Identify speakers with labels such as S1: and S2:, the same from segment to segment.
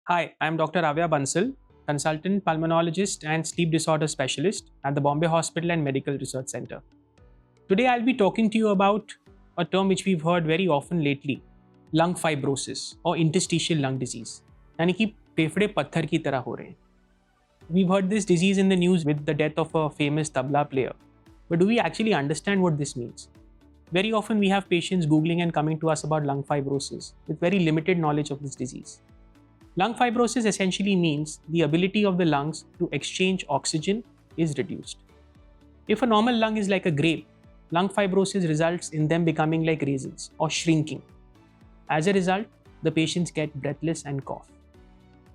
S1: Hi, I'm Dr. Avya Bansal, consultant pulmonologist and sleep disorder specialist at the Bombay Hospital and Medical Research Center. Today, I'll be talking to you about a term which we've heard very often lately, lung fibrosis or interstitial lung disease. यानी कि फेफड़े पत्थर की तरह हो रहे हैं. We've heard this disease in the news with the death of a famous tabla player. But do we actually understand what this means? Very often we have patients Googling and coming to us about lung fibrosis with very limited knowledge of this disease. Lung fibrosis essentially means the ability of the lungs to exchange oxygen is reduced. If a normal lung is like a grape, lung fibrosis results in them becoming like raisins or shrinking. As a result, the patients get breathless and cough.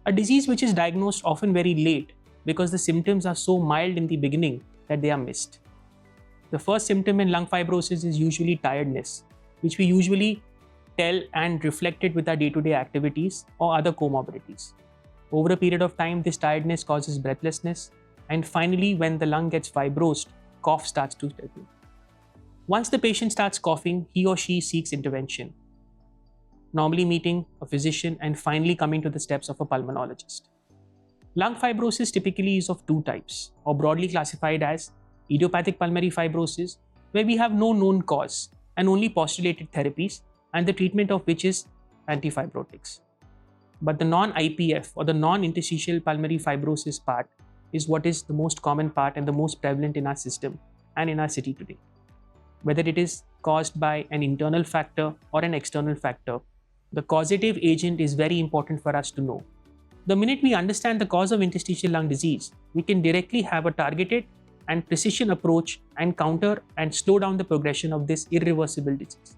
S1: A disease which is diagnosed often very late because the symptoms are so mild in the beginning that they are missed. The first symptom in lung fibrosis is usually tiredness, which we usually tell and reflect it with our day-to-day activities or other comorbidities. Over a period of time, this tiredness causes breathlessness, and finally, when the lung gets fibrosed, cough starts to develop. Once the patient starts coughing, he or she seeks intervention, normally meeting a physician and finally coming to the steps of a pulmonologist. Lung fibrosis typically is of two types, or broadly classified as idiopathic pulmonary fibrosis, where we have no known cause and only postulated therapies, and the treatment of which is antifibrotics. But the non-IPF or the non-interstitial pulmonary fibrosis part is what is the most common part and the most prevalent in our system and in our city today. Whether it is caused by an internal factor or an external factor, the causative agent is very important for us to know. The minute we understand the cause of interstitial lung disease, we can directly have a targeted and precision approach and counter and slow down the progression of this irreversible disease.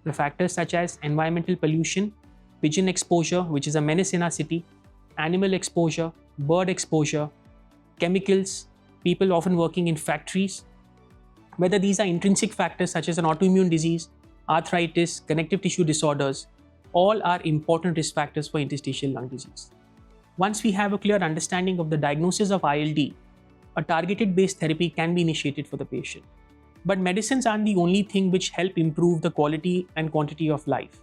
S1: The factors such as environmental pollution, pigeon exposure, which is a menace in our city, animal exposure, bird exposure, chemicals, people often working in factories, whether these are intrinsic factors such as an autoimmune disease, arthritis, connective tissue disorders, all are important risk factors for interstitial lung disease. Once we have a clear understanding of the diagnosis of ILD, a targeted based therapy can be initiated for the patient. But medicines aren't the only thing which help improve the quality and quantity of life.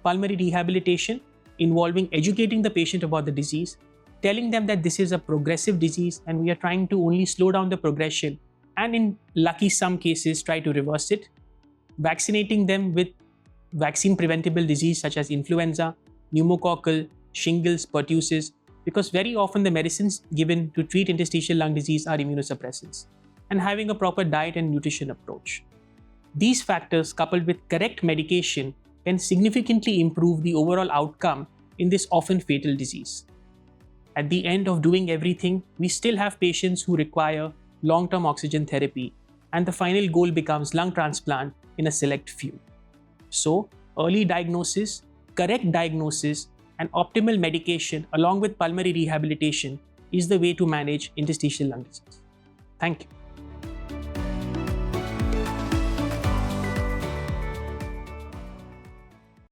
S1: Pulmonary rehabilitation, involving educating the patient about the disease, telling them that this is a progressive disease and we are trying to only slow down the progression and in lucky some cases try to reverse it. Vaccinating them with vaccine preventable disease such as influenza, pneumococcal, shingles, pertussis, because very often the medicines given to treat interstitial lung disease are immunosuppressants, and having a proper diet and nutrition approach. These factors coupled with correct medication can significantly improve the overall outcome in this often fatal disease. At the end of doing everything, we still have patients who require long-term oxygen therapy, and the final goal becomes lung transplant in a select few. So, early diagnosis, correct diagnosis, and optimal medication along with pulmonary rehabilitation is the way to manage interstitial lung disease. Thank you.